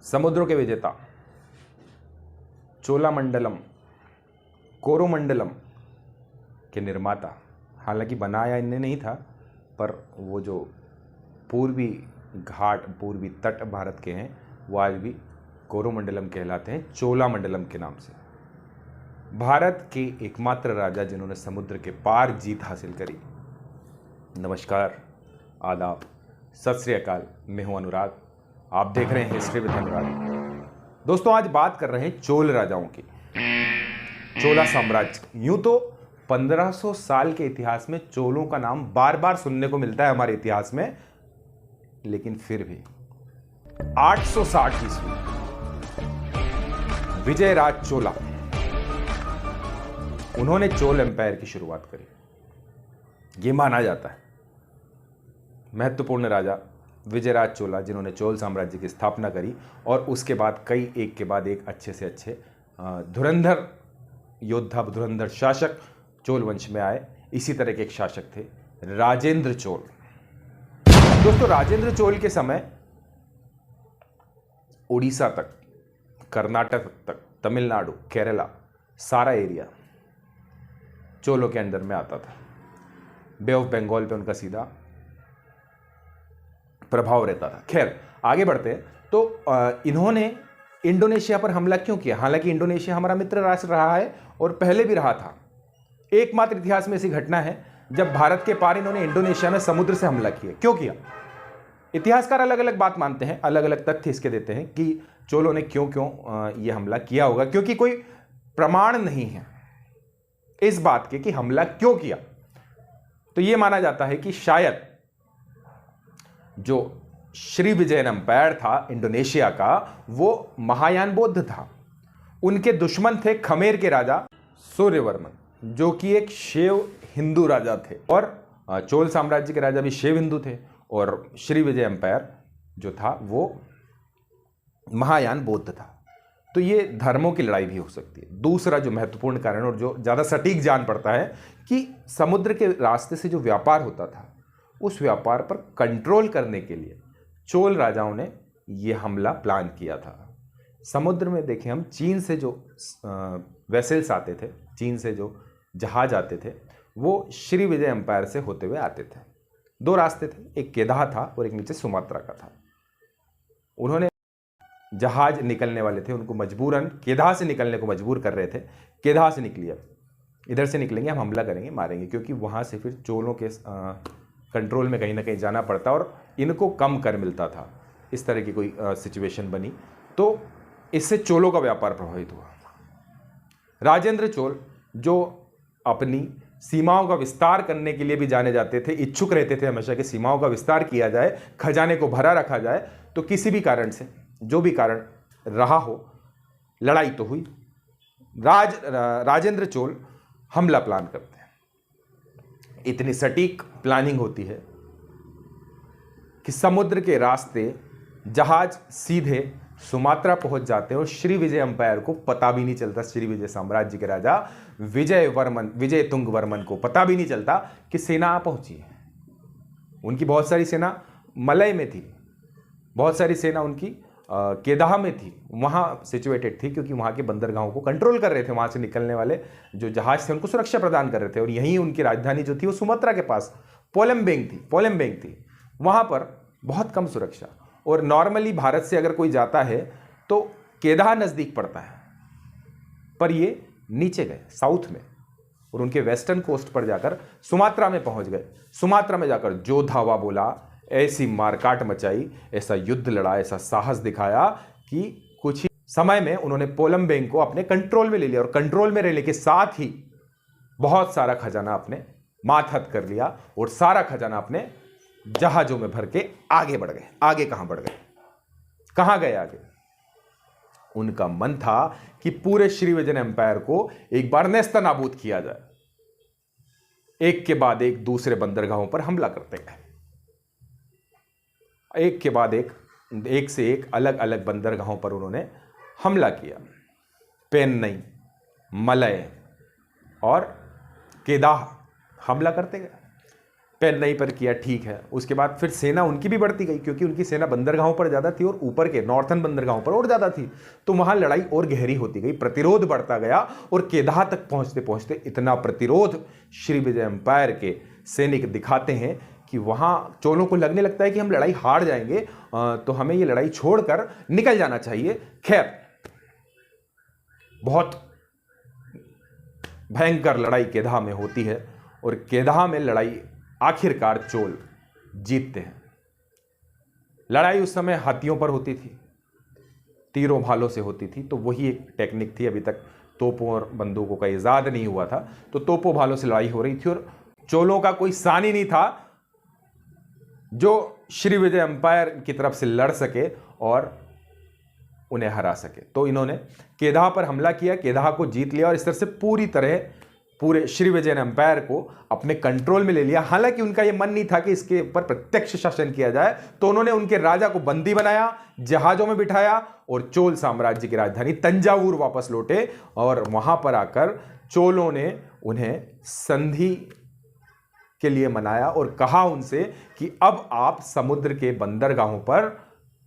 समुद्रों के विजेता, चोलामंडलम, कोरोमंडलम के निर्माता। हालांकि बनाया इनने नहीं था, पर वो जो पूर्वी घाट, पूर्वी तट भारत के हैं, वो आज भी कोरोमंडलम कहलाते हैं, चोलामंडलम के नाम से। भारत के एकमात्र राजा जिन्होंने समुद्र के पार जीत हासिल करी। नमस्कार, आदाब, सत श्री अकाल। मैं हूं अनुराग, आप देख रहे हैं हिस्ट्री विद अनुराग। दोस्तों, आज बात कर रहे हैं चोल राजाओं की, चोला साम्राज्य। यूं तो 1500 साल के इतिहास में चोलों का नाम बार बार सुनने को मिलता है हमारे इतिहास में, लेकिन फिर भी 860 ईस्वी विजयराज चोला, उन्होंने चोल एम्पायर की शुरुआत करी। यह माना जाता है महत्वपूर्ण राजा विजयराज चोला, जिन्होंने चोल साम्राज्य की स्थापना करी और उसके बाद कई एक के बाद एक अच्छे से अच्छे धुरंधर योद्धा, धुरंधर शासक चोल वंश में आए। इसी तरह के एक शासक थे राजेंद्र चोल। दोस्तों, राजेंद्र चोल के समय उड़ीसा तक, कर्नाटक तक, तमिलनाडु, केरला, सारा एरिया चोलों के अंडर में आता था। बे ऑफ बंगाल पे उनका सीधा प्रभाव रहता था। खैर, आगे बढ़ते हैं। तो इन्होंने इंडोनेशिया पर हमला क्यों किया? हालांकि इंडोनेशिया हमारा मित्र राष्ट्र रहा है और पहले भी रहा था। एकमात्र इतिहास में ऐसी घटना है जब भारत के पार इन्होंने इंडोनेशिया में समुद्र से हमला किया। क्यों किया? इतिहासकार अलग अलग बात मानते हैं, अलग अलग तथ्य इसके देते हैं कि चोलों ने क्यों यह हमला किया होगा, क्योंकि कोई प्रमाण नहीं है इस बात के कि हमला क्यों किया। तो यह माना जाता है कि शायद जो श्री विजयन एम्पायर था इंडोनेशिया का, वो महायान बौद्ध था। उनके दुश्मन थे खमेर के राजा सूर्यवर्मन, जो कि एक शैव हिंदू राजा थे, और चोल साम्राज्य के राजा भी शैव हिंदू थे, और श्री विजय एम्पायर जो था वो महायान बौद्ध था। तो ये धर्मों की लड़ाई भी हो सकती है। दूसरा जो महत्वपूर्ण कारण और जो ज़्यादा सटीक जान पड़ता है कि समुद्र के रास्ते से जो व्यापार होता था, उस व्यापार पर कंट्रोल करने के लिए चोल राजाओं ने यह हमला प्लान किया था। समुद्र में देखें हम, चीन से जो वेसल्स आते थे, चीन से जो जहाज आते थे, वो श्री विजय एम्पायर से होते हुए आते थे। दो रास्ते थे, एक केदाह था और एक नीचे सुमात्रा का था। उन्होंने जहाज निकलने वाले थे, उनको मजबूरन केदाह से निकलने को मजबूर कर रहे थे। केदाह से निकलिए, इधर से निकलेंगे, हम हमला करेंगे, मारेंगे, क्योंकि वहाँ से फिर चोलों के कंट्रोल में कहीं ना कहीं जाना पड़ता और इनको कम कर मिलता था। इस तरह की कोई सिचुएशन बनी, तो इससे चोलों का व्यापार प्रभावित हुआ। राजेंद्र चोल, जो अपनी सीमाओं का विस्तार करने के लिए भी जाने जाते थे, इच्छुक रहते थे हमेशा कि सीमाओं का विस्तार किया जाए, खजाने को भरा रखा जाए, तो किसी भी कारण से, जो भी कारण रहा हो, लड़ाई तो हुई। राजेंद्र चोल हमला प्लान करते हैं। इतनी सटीक प्लानिंग होती है कि समुद्र के रास्ते जहाज सीधे सुमात्रा पहुंच जाते हैं और श्री विजय एम्पायर को पता भी नहीं चलता, श्री विजय साम्राज्य के राजा विजय तुंग वर्मन को पता भी नहीं चलता कि सेना आ पहुंची है। उनकी बहुत सारी सेना मलय में थी, बहुत सारी सेना उनकी केदाह में थी, वहाँ सिचुएटेड थी, क्योंकि वहाँ के बंदरगाहों को कंट्रोल कर रहे थे। वहाँ से निकलने वाले जो जहाज थे उनको सुरक्षा प्रदान कर रहे थे, और यहीं उनकी राजधानी जो थी वो सुमात्रा के पास पोलमबेंग थी। वहाँ पर बहुत कम सुरक्षा, और नॉर्मली भारत से अगर कोई जाता है तो केदाह नज़दीक पड़ता है, पर ये नीचे गए साउथ में, और उनके वेस्टर्न कोस्ट पर जाकर सुमात्रा में पहुँच गए। सुमात्रा में जाकर जो धावा बोला, ऐसी मारकाट मचाई, ऐसा युद्ध लड़ा, ऐसा साहस दिखाया कि कुछ ही समय में उन्होंने पोलमबेंग को अपने कंट्रोल में ले लिया, और कंट्रोल में रहने के साथ ही बहुत सारा खजाना अपने मातहत कर लिया, और सारा खजाना अपने जहाजों में भर के आगे बढ़ गए। आगे कहां बढ़ गए? कहां गए आगे? उनका मन था कि पूरे श्री विजय एम्पायर को एक बार नेस्तनाबूद किया जाए। एक के बाद एक दूसरे बंदरगाहों पर हमला करते गए, एक के बाद एक से एक अलग अलग बंदरगाहों पर उन्होंने हमला किया। पेन्नई, मलय और केदाह हमला करते गए। पेन नहीं पर किया, ठीक है। उसके बाद फिर सेना उनकी भी बढ़ती गई, क्योंकि उनकी सेना बंदरगाहों पर ज़्यादा थी और ऊपर के नॉर्थन बंदरगाहों पर और ज़्यादा थी, तो वहाँ लड़ाई और गहरी होती गई, प्रतिरोध बढ़ता गया और केदाह तक पहुँचते पहुँचते इतना प्रतिरोध श्री विजय एम्पायर के सैनिक दिखाते हैं कि वहाँ चोलों को लगने लगता है कि हम लड़ाई हार जाएंगे, तो हमें ये लड़ाई छोड़कर निकल जाना चाहिए। खैर, बहुत भयंकर लड़ाई केदाह में होती है और केदाह में लड़ाई आखिरकार चोल जीतते हैं। लड़ाई उस समय हाथियों पर होती थी, तीरों भालों से होती थी, तो वही एक टेक्निक थी। अभी तक तोपों और बंदूकों का इजाद नहीं हुआ था, तो तोपों भालों से लड़ाई हो रही थी और चोलों का कोई सानी नहीं था जो श्री विजय एम्पायर की तरफ से लड़ सके और उन्हें हरा सके। तो इन्होंने केदाह पर हमला किया, केदाह को जीत लिया और इस तरह से पूरी तरह पूरे श्री विजय एम्पायर को अपने कंट्रोल में ले लिया। हालांकि उनका यह मन नहीं था कि इसके ऊपर प्रत्यक्ष शासन किया जाए, तो उन्होंने उनके राजा को बंदी बनाया, जहाजों में बिठाया और चोल साम्राज्य की राजधानी तंजावुर वापस लौटे और वहां पर आकर चोलों ने उन्हें संधि के लिए मनाया और कहा उनसे कि अब आप समुद्र के बंदरगाहों पर,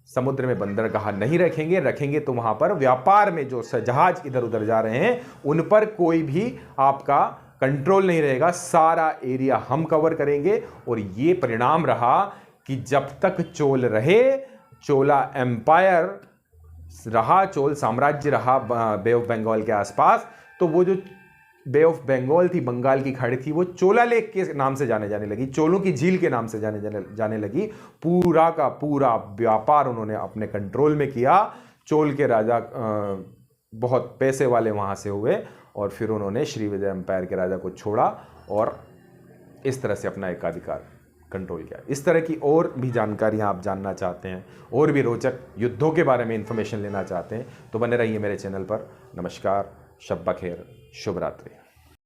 समुद्र में बंदरगाह नहीं रखेंगे तो वहां पर व्यापार में जो जहाज इधर उधर जा रहे हैं उन पर कोई भी आपका कंट्रोल नहीं रहेगा, सारा एरिया हम कवर करेंगे। और ये परिणाम रहा कि जब तक चोल रहे, चोला एम्पायर रहा, चोल साम्राज्य रहा बे ऑफ बंगाल के आसपास, तो वो जो बे ऑफ बंगाल थी, बंगाल की खाड़ी थी, वो चोला लेक के नाम से जाने लगी, चोलों की झील के नाम से जाने लगी। पूरा का पूरा व्यापार उन्होंने अपने कंट्रोल में किया। चोल के राजा बहुत पैसे वाले वहाँ से हुए और फिर उन्होंने श्री विजय एम्पायर के राजा को छोड़ा और इस तरह से अपना एकाधिकार कंट्रोल किया। इस तरह की और भी जानकारियाँ आप जानना चाहते हैं, और भी रोचक युद्धों के बारे में इंफॉर्मेशन लेना चाहते हैं, तो बने रहिए मेरे चैनल पर। नमस्कार, शब बखेर, शुभ रात्रि।